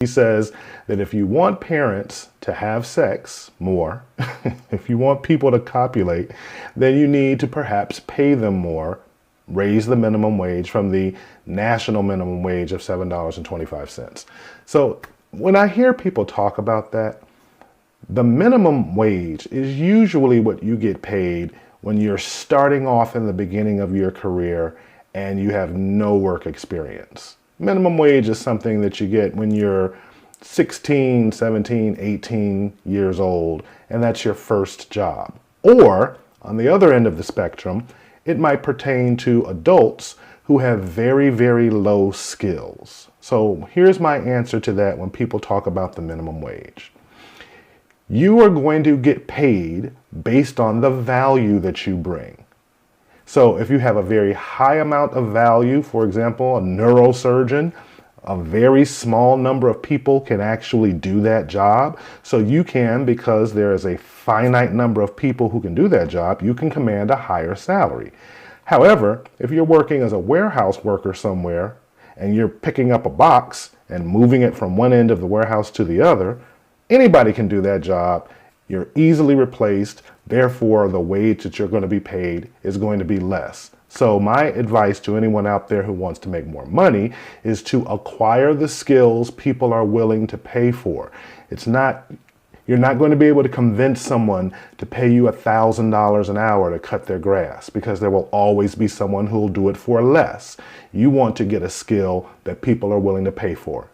He says that if you want parents to have sex more, if you want people to copulate, then you need to perhaps pay them more, raise the minimum wage from the national minimum wage of $7.25. So when I hear people talk about that, the minimum wage is usually what you get paid when you're starting off in the beginning of your career and you have no work experience. Minimum wage is something that you get when you're 16, 17, 18 years old, and that's your first job. Or, on the other end of the spectrum, it might pertain to adults who have very, very low skills. So here's my answer to that when people talk about the minimum wage. You are going to get paid based on the value that you bring. So if you have a very high amount of value, for example, a neurosurgeon, a very small number of people can actually do that job. So you can, because there is a finite number of people who can do that job, you can command a higher salary. However, if you're working as a warehouse worker somewhere and you're picking up a box and moving it from one end of the warehouse to the other, anybody can do that job. You're easily replaced. Therefore, the wage that you're going to be paid is going to be less. So my advice to anyone out there who wants to make more money is to acquire the skills people are willing to pay for. You're not going to be able to convince someone to pay you $1,000 an hour to cut their grass, because there will always be someone who will do it for less. You want to get a skill that people are willing to pay for.